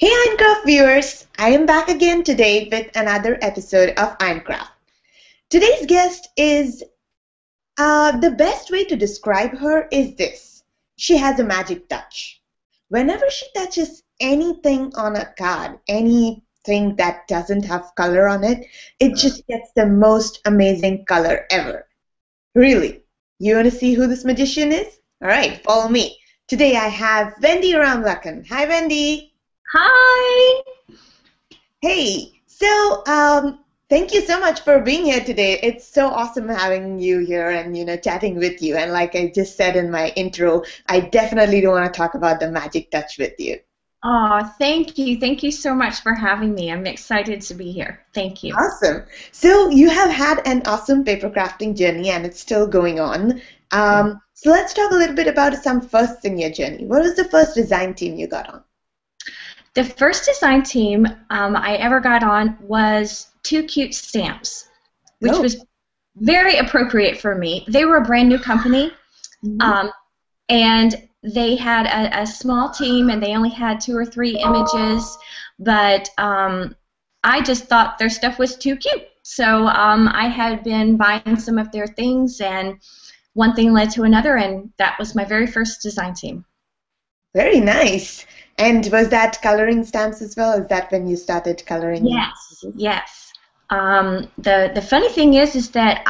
Hey Minecraft viewers, I am back again today with another episode of Minecraft. Today's guest is, the best way to describe her is this. She has a magic touch. Whenever she touches anything on a card, anything that doesn't have color on it, it just gets the most amazing color ever. Really? You want to see who this magician is? Alright, follow me. Today I have Wendy Ramlakhan. Hi Wendy! Hi. Hey, thank you so much for being here today. It's so awesome having you here and, chatting with you. And like I just said in my intro, I definitely do want to talk about the magic touch with you. Oh, thank you. Thank you so much for having me. I'm excited to be here. Thank you. Awesome. So you have had an awesome paper crafting journey and it's still going on. So let's talk a little bit about some firsts in your journey. What was the first design team you got on? The first design team I ever got on was Two Cute Stamps, which was very appropriate for me. They were a brand new company, and they had a small team, and they only had 2 or 3 images, but I just thought their stuff was too cute. So I had been buying some of their things, and one thing led to another, and that was my very first design team. Very nice. And was that coloring stamps as well? Is that when you started coloring? Yes, yes. The funny thing is that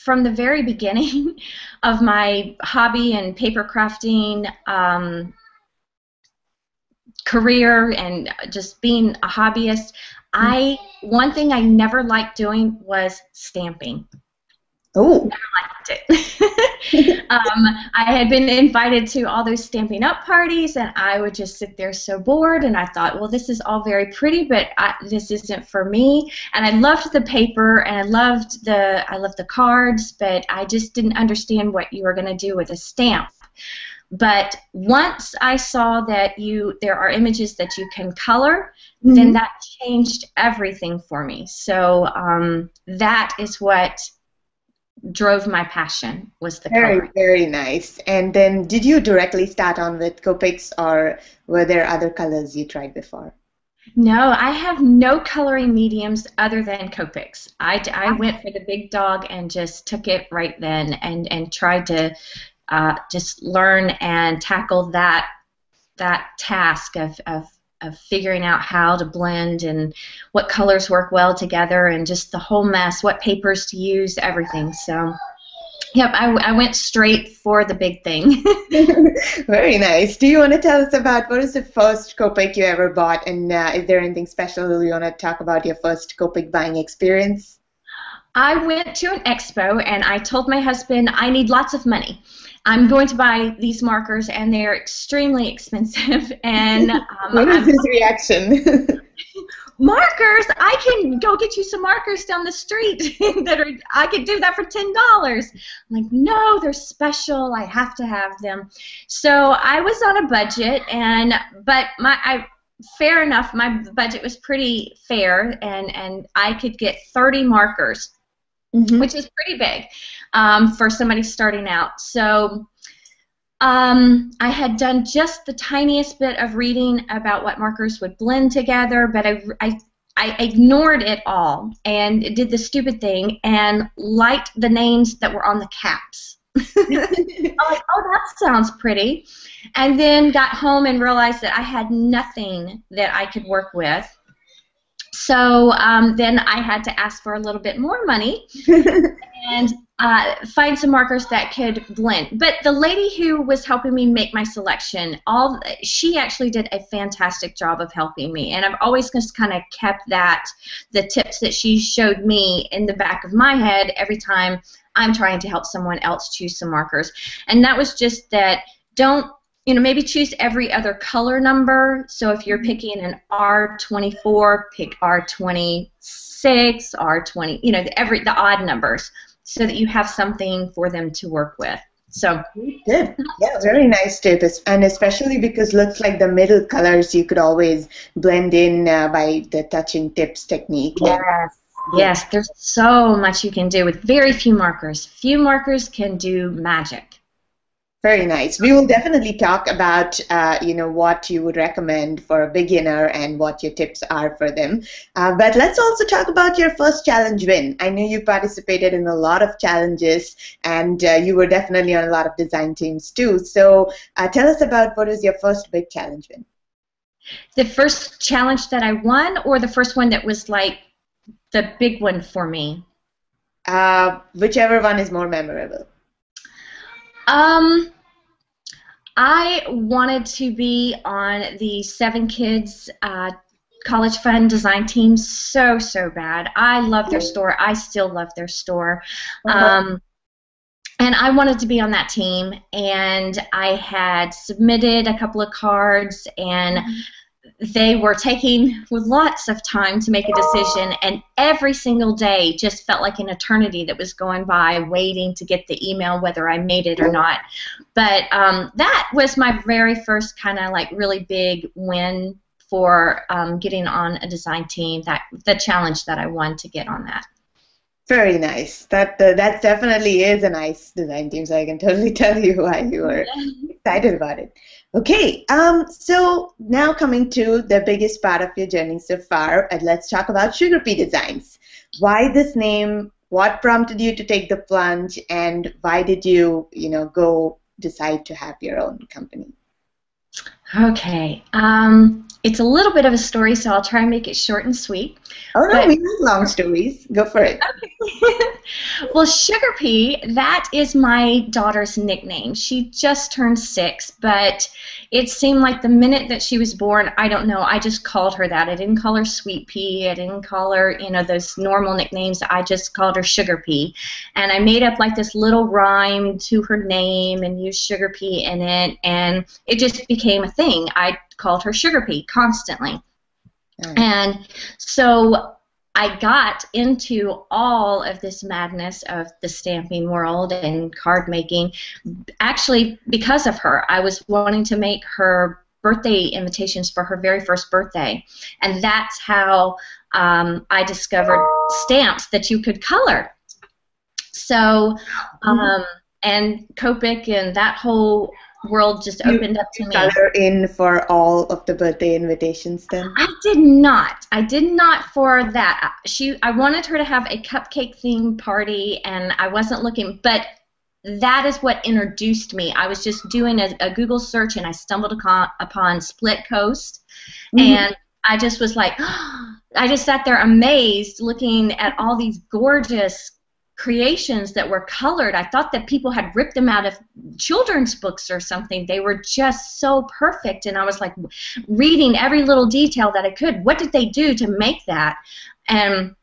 from the very beginning of my hobby and paper crafting career and just being a hobbyist, one thing I never liked doing was stamping. Oh. Never liked it. I had been invited to all those Stamping Up parties, and I would just sit there so bored, and I thought, well, this is all very pretty, but this isn't for me. And I loved the paper, and I loved the cards, but I just didn't understand what you were going to do with a stamp. But once I saw that there are images that you can color, then that changed everything for me. So that is what drove my passion, was the coloring. Very nice. And then did you directly start on with Copics, or were there other colors you tried before? No, I have no coloring mediums other than Copics. I went for the big dog and just took it right then and tried to just learn and tackle that task of figuring out how to blend and what colors work well together and just the whole mess, what papers to use, everything. So, yep, I went straight for the big thing. Very nice. Do you want to tell us about what is the first Copic you ever bought, and is there anything special you want to talk about your first Copic buying experience? I went to an expo and I told my husband I need lots of money. I'm going to buy these markers and they're extremely expensive. And what was his reaction? Markers? I can go get you some markers down the street. I could do that for $10. I'm like, no, they're special. I have to have them. So I was on a budget, but fair enough. My budget was pretty fair, and I could get 30 markers. Which is pretty big for somebody starting out. So I had done just the tiniest bit of reading about what markers would blend together, but I ignored it all and did the stupid thing and liked the names that were on the caps. I was like, oh, that sounds pretty. And then got home and realized that I had nothing that I could work with. So then I had to ask for a little bit more money and find some markers that could blend. But the lady who was helping me make my selection, she actually did a fantastic job of helping me. And I've always just kind of kept the tips that she showed me in the back of my head every time I'm trying to help someone else choose some markers. And that was just that maybe choose every other color number. So if you're picking an R24, pick R26, R20, the odd numbers, so that you have something for them to work with. So good. Yeah, very nice tip, and especially because looks like the middle colors you could always blend in by the touching tips technique. Yes, there's so much you can do with very few markers. Few markers can do magic. Very nice. We will definitely talk about, what you would recommend for a beginner and what your tips are for them. But let's also talk about your first challenge win. I know you participated in a lot of challenges, and you were definitely on a lot of design teams too. So tell us about what was your first big challenge win. The first challenge that I won, or the first one that was like the big one for me? Whichever one is more memorable. I wanted to be on the Seven Kids College Fund design team so bad. I love their store. I still love their store. And I wanted to be on that team, and I had submitted a couple of cards, and they were taking lots of time to make a decision, and every single day just felt like an eternity that was going by waiting to get the email whether I made it or not. But that was my very first kind of like really big win for getting on a design team, the challenge that I won to get on that. Very nice. That definitely is a nice design team, so I can totally tell you why you were excited about it. Okay, so now coming to the biggest part of your journey so far, let's talk about Sugar Pea Designs. Why this name? What prompted you to take the plunge, and why did you, decide to have your own company? Okay, it's a little bit of a story, so I'll try and make it short and sweet. Oh no, we like long stories. Go for it. Okay. Well, Sugar Pea, that is my daughter's nickname. She just turned 6, but it seemed like the minute that she was born, I don't know, I just called her that. I didn't call her Sweet Pea. I didn't call her, those normal nicknames. I just called her Sugar Pea. And I made up like this little rhyme to her name and used Sugar Pea in it, and it just became a thing. I called her Sugar Pea constantly. And so I got into all of this madness of the stamping world and card making actually because of her. I was wanting to make her birthday invitations for her very first birthday, and that's how I discovered stamps that you could color. So and Copic and that whole world just opened up to me. Color in for all of the birthday invitations then? I did not. I did not for that. I wanted her to have a cupcake themed party, and I wasn't looking, but that is what introduced me. I was just doing a Google search, and I stumbled upon Split Coast, and I just was like, I just sat there amazed looking at all these gorgeous creations that were colored. I thought that people had ripped them out of children's books or something. They were just so perfect, and I was like reading every little detail that I could. What did they do to make that? And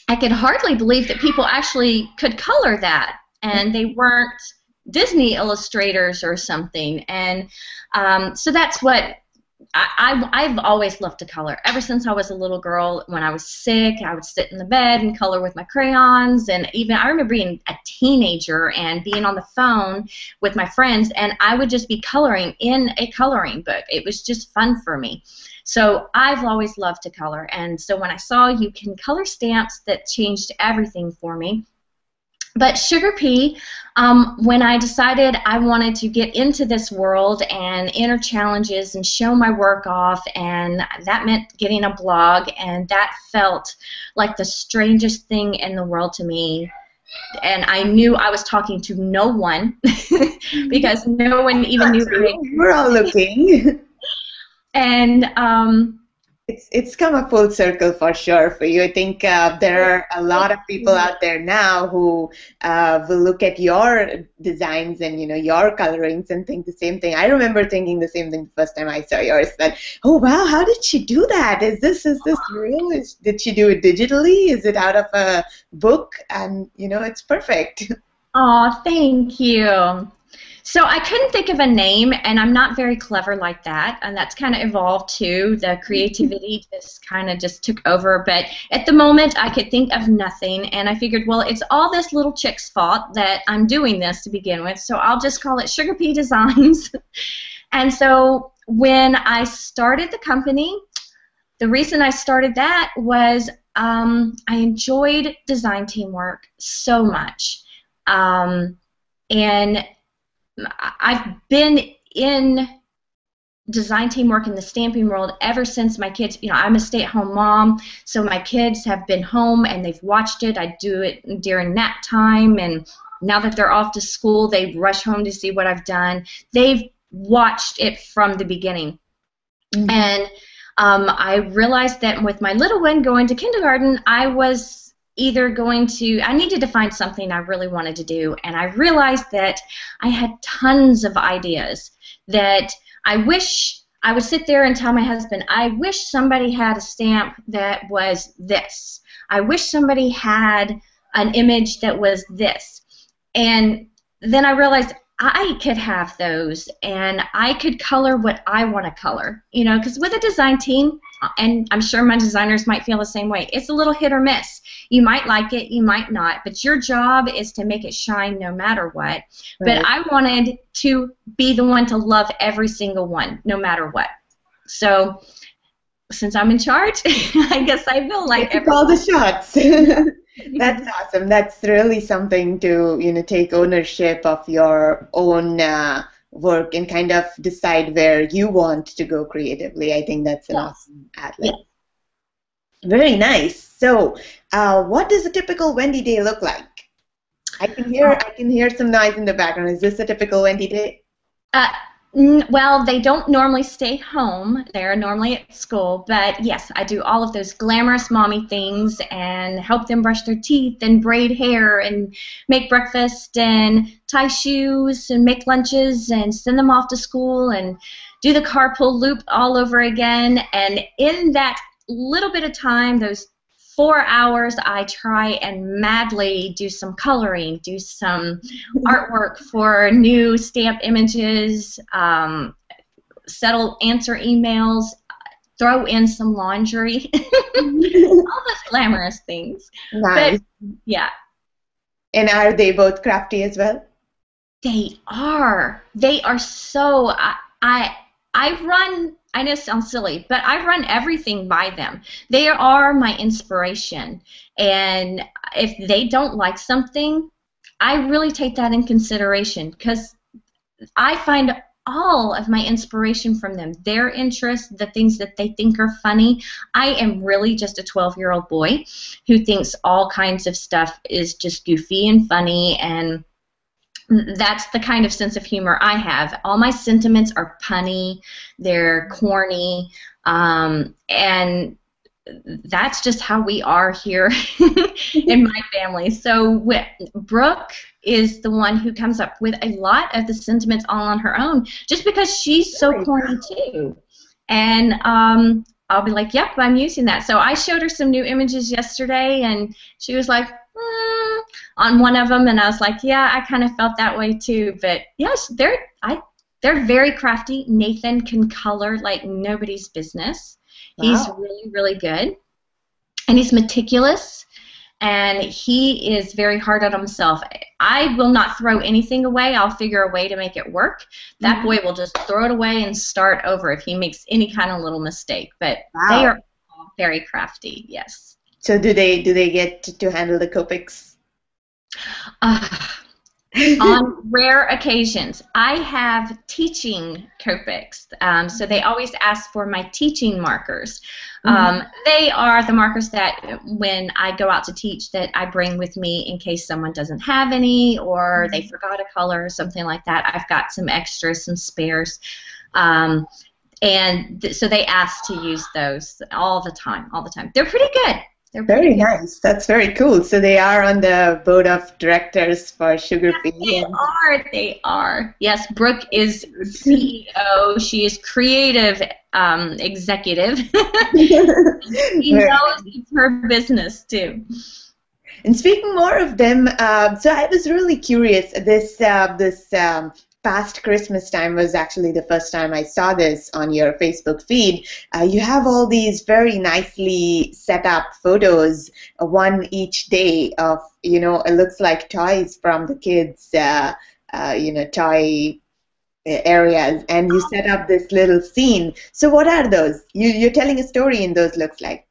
I could hardly believe that people actually could color that, and they weren't Disney illustrators or something. And so that's what I've always loved to color. Ever since I was a little girl, when I was sick, I would sit in the bed and color with my crayons. And even I remember being a teenager and being on the phone with my friends, and I would just be coloring in a coloring book. It was just fun for me. So I've always loved to color. And so when I saw you can color stamps, that changed everything for me. But Sugar Pea, when I decided I wanted to get into this world and enter challenges and show my work off, and that meant getting a blog, and that felt like the strangest thing in the world to me. And I knew I was talking to no one because no one even knew me. We're all looking. And it's come a full circle for sure for you. I think there are a lot of people out there now who will look at your designs and your colorings and think the same thing. I remember thinking the same thing the first time I saw yours. That, oh wow, how did she do that? Is this real? Did she do it digitally? Is it out of a book? And it's perfect. Oh, thank you. So I couldn't think of a name, and I'm not very clever like that, and that's kind of evolved too. The creativity just took over, but at the moment I could think of nothing, and I figured, well, it's all this little chick's fault that I'm doing this to begin with, so I'll just call it Sugar Pea Designs. And so when I started the company, the reason I started that was I enjoyed design teamwork so much, and I've been in design team work in the stamping world ever since my kids, I'm a stay-at-home mom, so my kids have been home and they've watched it. I do it during nap time, and now that they're off to school, they rush home to see what I've done. They've watched it from the beginning. Mm-hmm. And I realized that with my little one going to kindergarten, I was either I needed to find something I really wanted to do, and I realized that I had tons of ideas that I wish I would sit there and tell my husband, I wish somebody had a stamp that was this. I wish somebody had an image that was this. And then I realized I could have those, and I could color what I want to color, because with a design team, and I'm sure my designers might feel the same way, it's a little hit or miss. You might like it, you might not, but your job is to make it shine no matter what. Right. But I wanted to be the one to love every single one, no matter what. So since I'm in charge, I guess I will like all the shots. That's awesome. That's really something to, take ownership of your own work and kind of decide where you want to go creatively. I think that's an awesome outlet. Yeah. Very nice. So, what does a typical Wendy day look like? I can hear some noise in the background. Is this a typical Wendy day? Well, they don't normally stay home. They're normally at school. But yes, I do all of those glamorous mommy things and help them brush their teeth and braid hair and make breakfast and tie shoes and make lunches and send them off to school and do the carpool loop all over again. And in that little bit of time, those 4 hours, I try and madly do some coloring, do some artwork for new stamp images, answer emails, throw in some laundry, all those glamorous things. Nice. But, yeah. And are they both crafty as well? They are. They are so. I know it sounds silly, but I run everything by them. They are my inspiration. And if they don't like something, I really take that in consideration because I find all of my inspiration from them. Their interests, the things that they think are funny. I am really just a 12-year-old boy who thinks all kinds of stuff is just goofy and funny, and that's the kind of sense of humor I have. All my sentiments are punny, they're corny, and that's just how we are here in my family. So Brooke is the one who comes up with a lot of the sentiments all on her own, just because she's so corny too. And I'll be like, yep, I'm using that. So I showed her some new images yesterday, and she was like, on one of them, and I was like, yeah, I kind of felt that way too. But yes, they're very crafty. Nathan can color like nobody's business. Wow. He's really, really good, and he's meticulous, and he is very hard on himself. I will not throw anything away. I'll figure a way to make it work. That boy will just throw it away and start over if he makes any kind of little mistake. But they are all very crafty, yes. So do they get to handle the Copics? On rare occasions. I have teaching Copics, so they always ask for my teaching markers. They are the markers that when I go out to teach that I bring with me in case someone doesn't have any or they forgot a color or something like that. I've got some extras, some spares. So they ask to use those all the time. They're pretty good. They're very nice. That's very cool. So they are on the board of directors for Sugar Free. Yes, they are. Yes, Brooke is CEO. She is creative executive. She knows it's her business too. And speaking more of them, so I was really curious. This past Christmas time was actually the first time I saw this on your Facebook feed. You have all these very nicely set up photos, one each day of, it looks like toys from the kids, toy areas, and you set up this little scene. So what are those? You're telling a story in those, looks like.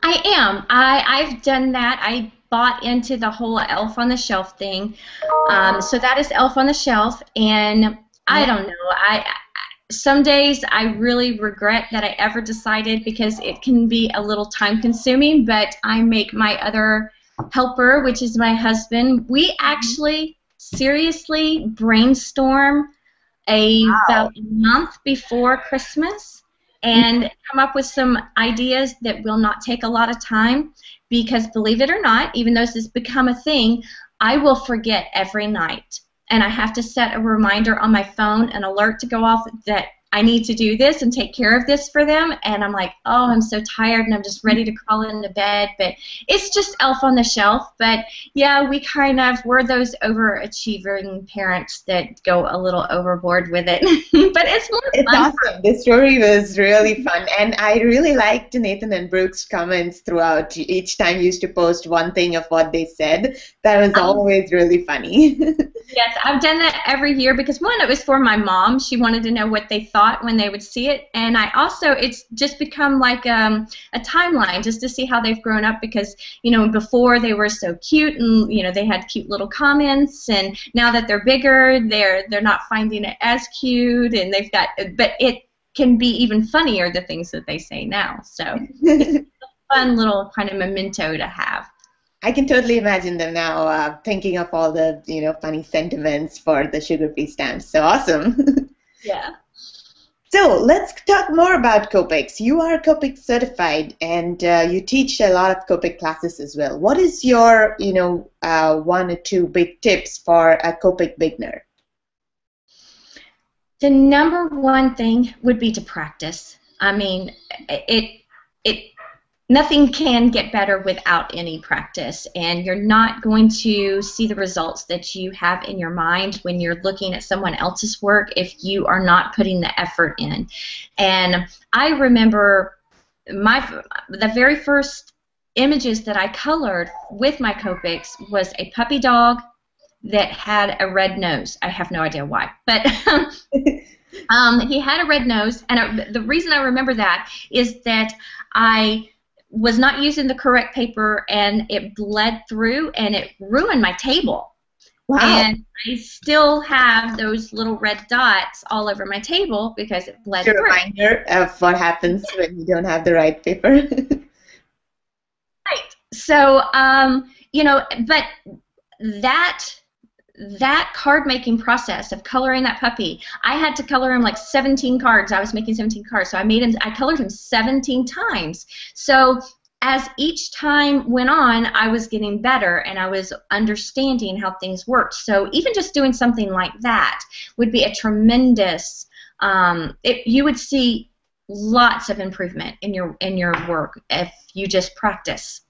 I am. I've done that. I bought into the whole Elf on the Shelf thing. So that is Elf on the Shelf, and I don't know. Some days I really regret that I ever decided, because it can be a little time consuming, but I make my other helper, which is my husband. We actually seriously brainstorm about a month before Christmas and come up with some ideas that will not take a lot of time, because believe it or not, even though this has become a thing, I will forget every night. And I have to set a reminder on my phone, an alert to go off that I need to do this and take care of this for them. And I'm like, oh, I'm so tired and I'm just ready to crawl into bed. But it's just Elf on the Shelf. But yeah, we're those overachieving parents that go a little overboard with it. But it's more fun. It's awesome. This story was really fun. And I really liked Nathan and Brooke's comments throughout. Each time you used to post one thing of what they said. That was always really funny. Yes, I've done that every year because, one, it was for my mom. She wanted to know what they thought when they would see it. And it's just become like a timeline just to see how they've grown up, because, before they were so cute and, they had cute little comments. And now that they're bigger, they're not finding it as cute. And but it can be even funnier, the things that they say now. So it's a fun little kind of memento to have. I can totally imagine them now thinking of all the funny sentiments for the sugar-free stamps. So awesome. Yeah. So let's talk more about Copics. You are Copic certified, and you teach a lot of Copic classes as well. What is your one or two big tips for a Copic beginner? The number one thing would be to practice. I mean, nothing can get better without any practice, and you're not going to see the results that you have in your mind when you're looking at someone else's work if you are not putting the effort in. And I remember the very first images that I colored with my Copics was a puppy dog that had a red nose. I have no idea why, but he had a red nose, and the reason I remember that is that I was not using the correct paper, and it bled through, and it ruined my table. Wow. And I still have those little red dots all over my table because it bled through. A reminder of what happens when you don't have the right paper. Right. So, but that card making process of coloring that puppy, I had to color him like 17 cards. I was making 17 cards, so I colored him 17 times. So as each time went on, I was getting better and I was understanding how things worked. So even just doing something like that would be a tremendous. You would see lots of improvement in your work if you just practice.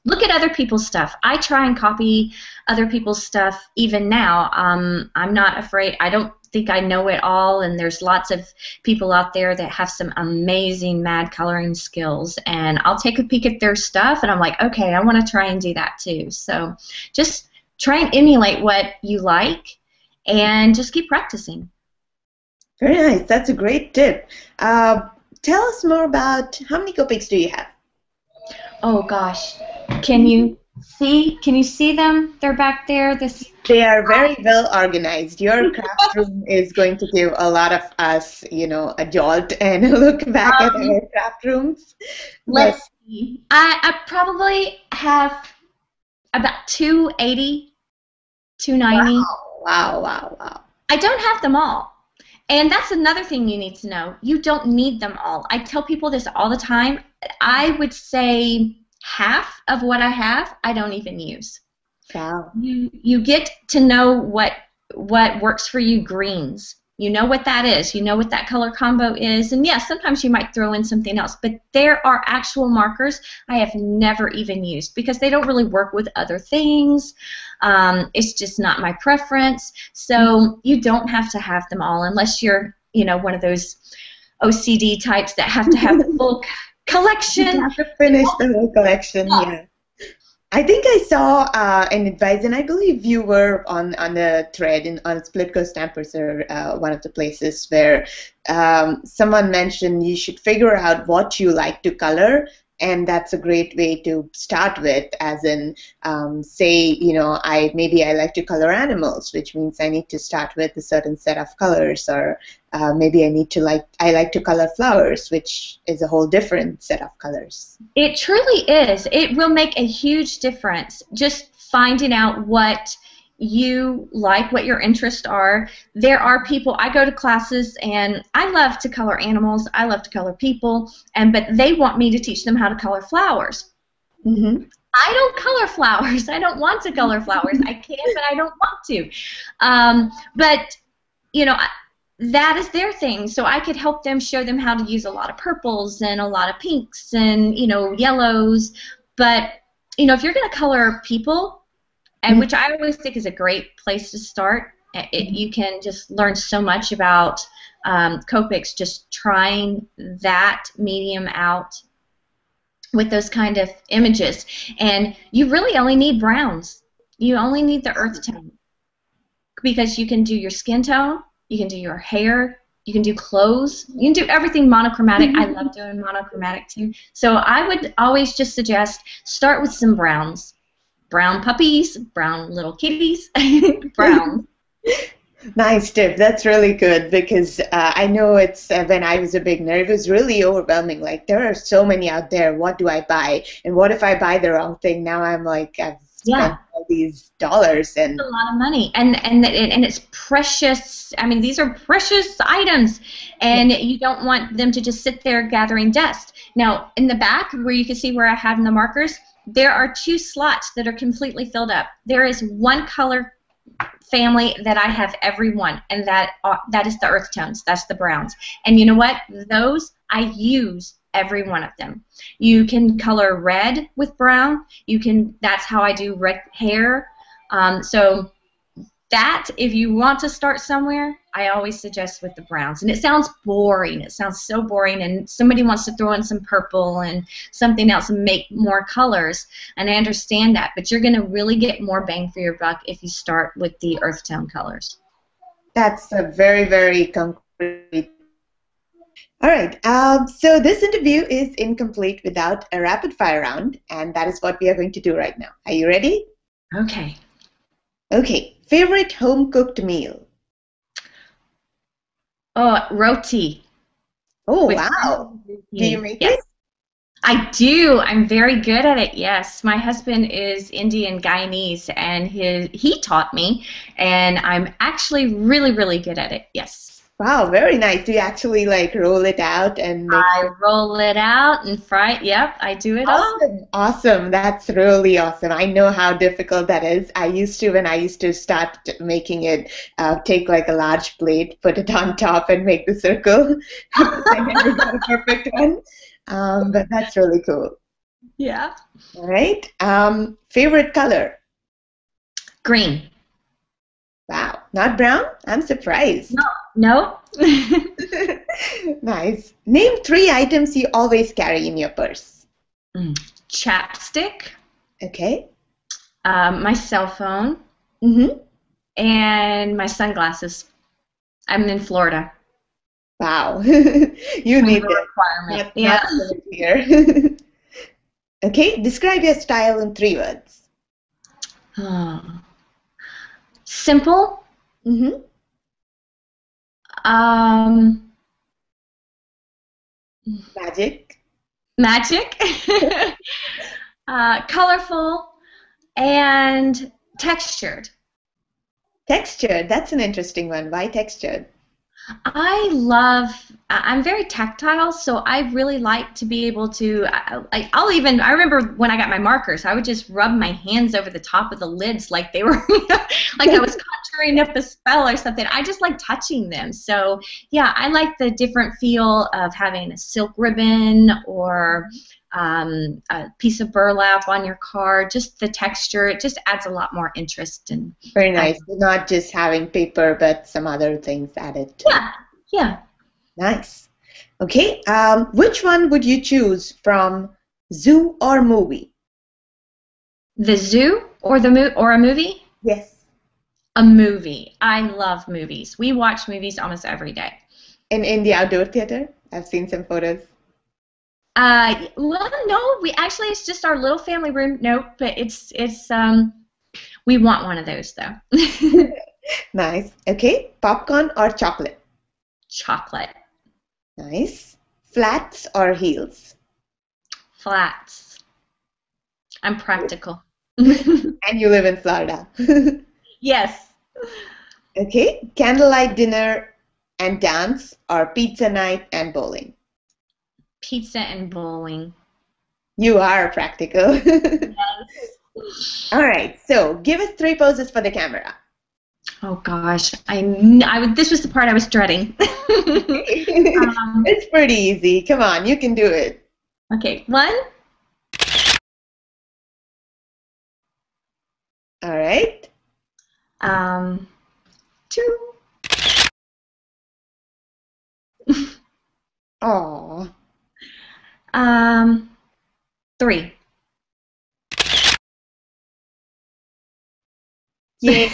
Look at other people's stuff. I try and copy other people's stuff even now. I'm not afraid. I don't think I know it all, and there's lots of people out there that have some amazing mad coloring skills, and I'll take a peek at their stuff, and I'm like, okay, I want to try and do that too. So just try and emulate what you like, and just keep practicing. Very nice. That's a great tip. Tell us more about how many Copics do you have? Oh gosh, can you see them? They're back there. They are very well organized. Your craft room is going to give a lot of us, a jolt and a look back at our craft rooms. Let's see. I probably have about 280, 290. Wow. I don't have them all. And that's another thing you need to know. You don't need them all. I tell people this all the time. I would say half of what I have, I don't even use. Wow. You get to know what works for you. Greens. You know what that is. You know what that color combo is. And yes, sometimes you might throw in something else. But there are actual markers I have never even used because they don't really work with other things. It's just not my preference. So you don't have to have them all unless you're, one of those OCD types that have to have the full collection. You have to finish the whole collection, yeah. I think I saw an advice, and I believe you were on the thread on Splitco Stampers, or one of the places where someone mentioned you should figure out what you like to color And that's a great way to start with, as in, say, maybe I like to color animals, which means I need to start with a certain set of colors, or maybe I like to color flowers, which is a whole different set of colors. It truly is. It will make a huge difference. Just finding out what you like, what your interests are. There are people, I go to classes and I love to color animals, I love to color people, but they want me to teach them how to color flowers. Mm-hmm. I don't color flowers. I don't want to color flowers. I can, but I don't want to. But, that is their thing. So I could help them, show them how to use a lot of purples and a lot of pinks and, yellows. But, if you're going to color people, and which I always think is a great place to start. You can just learn so much about Copics just trying that medium out with those kind of images. And you really only need browns. You only need the earth tone, because you can do your skin tone, you can do your hair, you can do clothes, you can do everything monochromatic. I love doing monochromatic too. So I would always just suggest start with some browns. Brown puppies, brown little kitties, brown. Nice tip. That's really good, because I know it's when I was a beginner, it was really overwhelming. Like, there are so many out there. What do I buy? And what if I buy the wrong thing? Now I'm like, I've spent all these dollars and a lot of money, and it's precious. I mean, these are precious items, and you don't want them to just sit there gathering dust. Now, in the back, where you can see where I have the markers, there are 2 slots that are completely filled up. There is one color family that I have every one, and that is the earth tones. That's the browns. And you know what? Those I use every one of them. You can color red with brown. That's how I do red hair. So that, if you want to start somewhere, I always suggest with the browns. And it sounds boring. It sounds so boring, and somebody wants to throw in some purple and something else and make more colors, and I understand that, but you're going to really get more bang for your buck if you start with the earth tone colors. That's a very, very concrete. All right, so this interview is incomplete without a rapid fire round, and that is what we are going to do right now. Are you ready? Okay. Okay, favorite home-cooked meal? Oh, roti. Oh, wow. Do you make it? I do. I'm very good at it, yes. My husband is Indian Guyanese, and he taught me, and I'm actually really, really good at it, yes. Wow, very nice. Do you actually, like, roll it out and make I roll it out and fry it. Yep, I do it all. Awesome. That's really awesome. I know how difficult that is. When I used to start making it, take like a large plate, put it on top, and make the circle. I never got a perfect one. But that's really cool. Yeah. All right. Favorite color? Green. Wow. Not brown? I'm surprised. No. Nice. Name 3 items you always carry in your purse. Chapstick. Okay. My cell phone. And my sunglasses. I'm in Florida. Wow. You need that. Requirement. Not here. Okay. Describe your style in 3 words. Simple. Magic. Colorful, and textured. Textured. That's an interesting one. Why textured? I'm very tactile, so I really like to be able to, I remember when I got my markers, I would just rub my hands over the top of the lids like they were, like I was conjuring up a spell or something. I just like touching them. So, yeah, I like the different feel of having a silk ribbon or a piece of burlap on your card. Just the texture, it just adds a lot more interest. And very nice. Not just having paper, but some other things added. Yeah. Nice. Okay. Which one would you choose from zoo or movie? The zoo or a movie? Yes. A movie. I love movies. We watch movies almost every day. In the outdoor theater? I've seen some photos. Well, no, we actually it's just our little family room. Nope, but it's we want one of those though. Nice. Okay. Popcorn or chocolate? Chocolate. Nice. Flats or heels? Flats. I'm practical. And you live in Florida. Yes. Okay. Candlelight dinner and dance or pizza night and bowling? Pizza and bowling. You are practical. Yes. All right. So give us 3 poses for the camera. Oh gosh, this was the part I was dreading. It's pretty easy. Come on, you can do it. Okay, 1, All right. 2, Oh, 3. yay.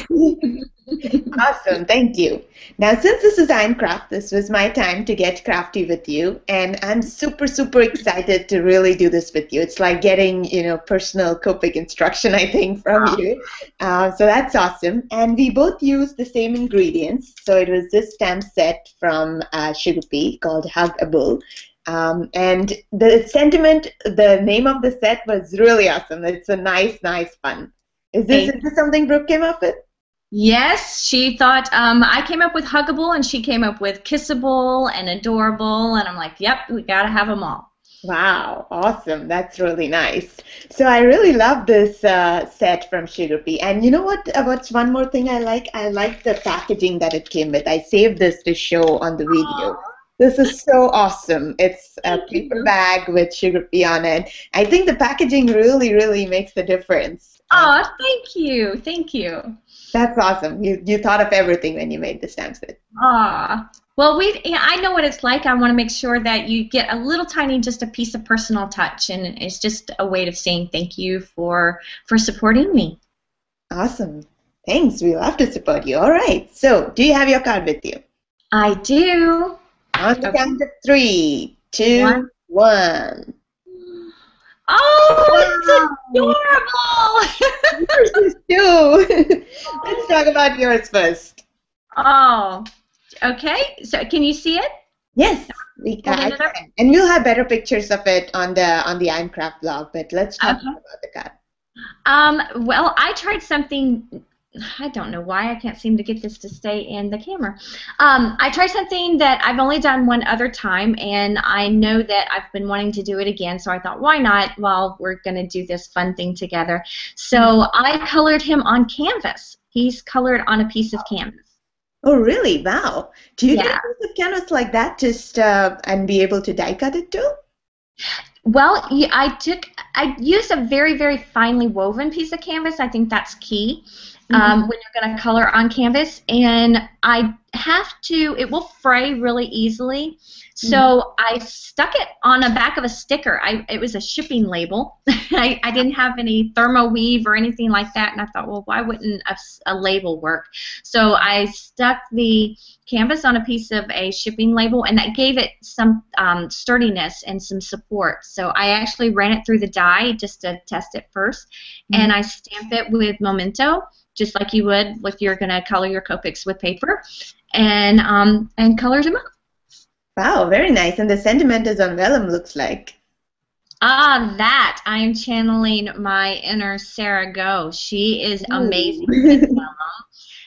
Awesome. Thank you. Now, since this is Craft, this was my time to get crafty with you, and I'm super, super excited to really do this with you. It's like getting, personal Copic instruction, I think, from you. So that's awesome. And we both use the same ingredients. So it was this stamp set from Sugar Pea called Hug a Bull. And the sentiment, the name of the set was really awesome. It's a nice, nice fun. Is this something Brooke came up with? Yes, she thought I came up with huggable, and she came up with kissable and adorable, and I'm like, yep, we gotta have them all. Wow, awesome. That's really nice. So I really love this set from Sugar Pea. And you know what? What's one more thing I like? I like the packaging that it came with. I saved this to show on the video. This is so awesome. It's a paper bag with Sugar Pea on it. I think the packaging really, really makes the difference. Oh, thank you. Thank you. That's awesome. You thought of everything when you made the stamp set. Well, I know what it's like. I want to make sure that you get a little tiny, just a piece of personal touch, and it's just a way of saying thank you for supporting me. Awesome. Thanks. We love to support you. All right. So, do you have your card with you? I do. On the count of 3, 2, 1. Oh, wow. It's adorable! Yours is too. Let's talk about yours first. Oh, okay. So, can you see it? Yes, I can. And we'll have better pictures of it on the Craft blog. But let's talk about the card. Well, I tried something. I don't know why I can't seem to get this to stay in the camera. I tried something that I've only done one other time, and I know that I've been wanting to do it again, so I thought, why not? Well, we're going to do this fun thing together. So I colored him on canvas. He's colored on a piece of canvas. Oh, really? Wow. Do you get a piece of canvas like that just and be able to die cut it too? Well, I used a very, very finely woven piece of canvas. I think that's key. When you're going to color on canvas, and it will fray really easily, so I stuck it on the back of a sticker. It was a shipping label. I didn't have any thermo weave or anything like that, and I thought, well, why wouldn't a label work? So I stuck the canvas on a piece of a shipping label, and that gave it some sturdiness and some support. So I actually ran it through the die just to test it first, and I stamped it with Memento, just like you would if you're going to color your Copics with paper, and colored them up. Wow, very nice. And the sentiment is on vellum, looks like. That. I am channeling my inner Sarah Go. She is amazing with vellum.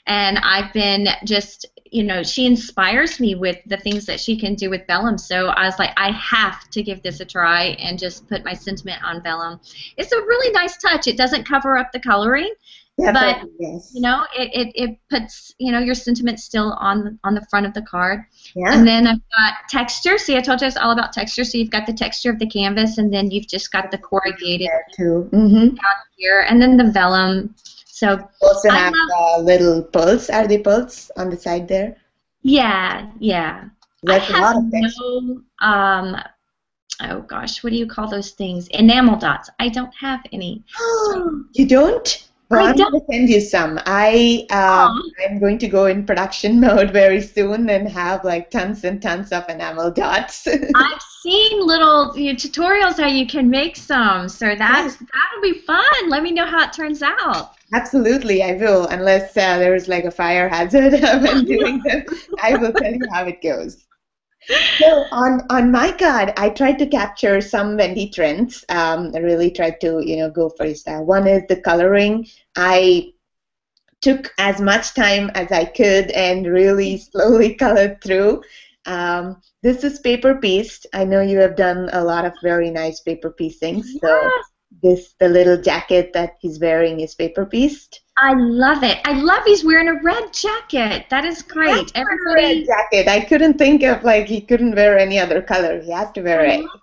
And I've been just, she inspires me with the things that she can do with vellum. So I was like, I have to give this a try and just put my sentiment on vellum. It's a really nice touch. It doesn't cover up the coloring. But it puts your sentiment still on the front of the card. Yeah. And then I've got texture. See, I told you it's all about texture. So you've got the texture of the canvas, and then you've just got the corrugated down here, and then the vellum. So also have little pearls. Are they pearls on the side there? Yeah, yeah. That's a lot of texture. Oh gosh, what do you call those things? Enamel dots. I don't have any. You don't? Well, I I'm don't. going to send you some. I'm going to go in production mode very soon and have like tons and tons of enamel dots. I've seen little tutorials how you can make some, so Yes, that'll be fun. Let me know how it turns out. absolutely, I will. Unless there's like a fire hazard when doing them, I will tell you how it goes. So on my card, I tried to capture some Wendy trends. I really tried to go for his style. One is the coloring. I took as much time as I could and really slowly colored through. This is paper pieced. I know you have done a lot of very nice paper piecings. So Yes, the little jacket that he's wearing is paper pieced. I love it. I love he's wearing a red jacket. That is He has great. to wear a red Everybody, jacket. I couldn't think of like he couldn't wear any other color. He has to wear I red. love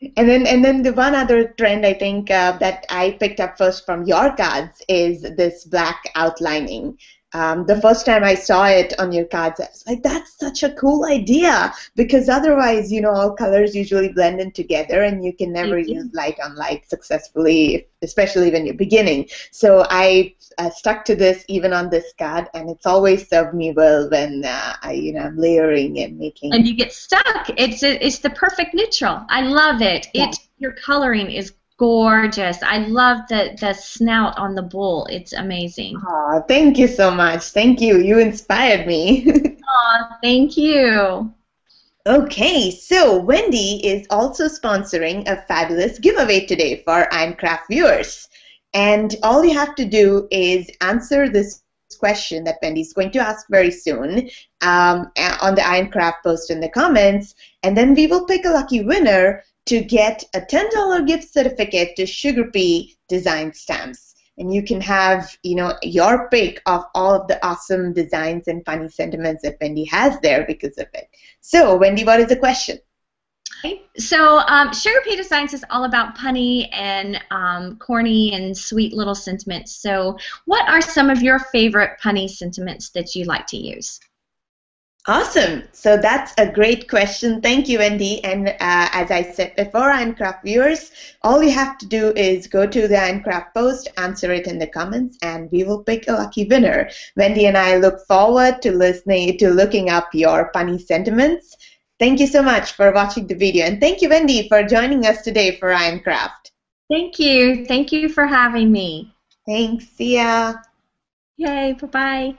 it. And then the one other trend I think that I picked up first from your cards is this black outlining. The first time I saw it on your cards, I was like, that's such a cool idea because otherwise, all colors usually blend in together and you can They never use do. light on light successfully, especially when you're beginning. So I stuck to this even on this card, and it's always served me well when I'm layering and making. And you get stuck. It's the perfect neutral. I love it. Yeah. Your coloring is gorgeous. I love the snout on the bull. It's amazing. Oh, thank you so much. Thank you. You inspired me. Oh, thank you. Okay, so Wendy is also sponsoring a fabulous giveaway today for Ironcraft viewers. And all you have to do is answer this question that Wendy's going to ask very soon on the Ironcraft post in the comments, and then we will pick a lucky winner to get a $10 gift certificate to Sugar Pea Design Stamps. And you can have, your pick of all of the awesome designs and funny sentiments that Wendy has there because of it. So, Wendy, what is the question? So, Sugar Pea Science is all about punny and corny and sweet little sentiments. So, what are some of your favorite punny sentiments that you like to use? Awesome. So that's a great question. Thank you, Wendy. And as I said before, Ironcraft viewers, all you have to do is go to the Ironcraft post, answer it in the comments, and we will pick a lucky winner. Wendy and I look forward to looking up your funny sentiments. Thank you so much for watching the video. And thank you, Wendy, for joining us today for Ironcraft. Thank you. Thank you for having me. Thanks. See ya. Yay. Bye-bye.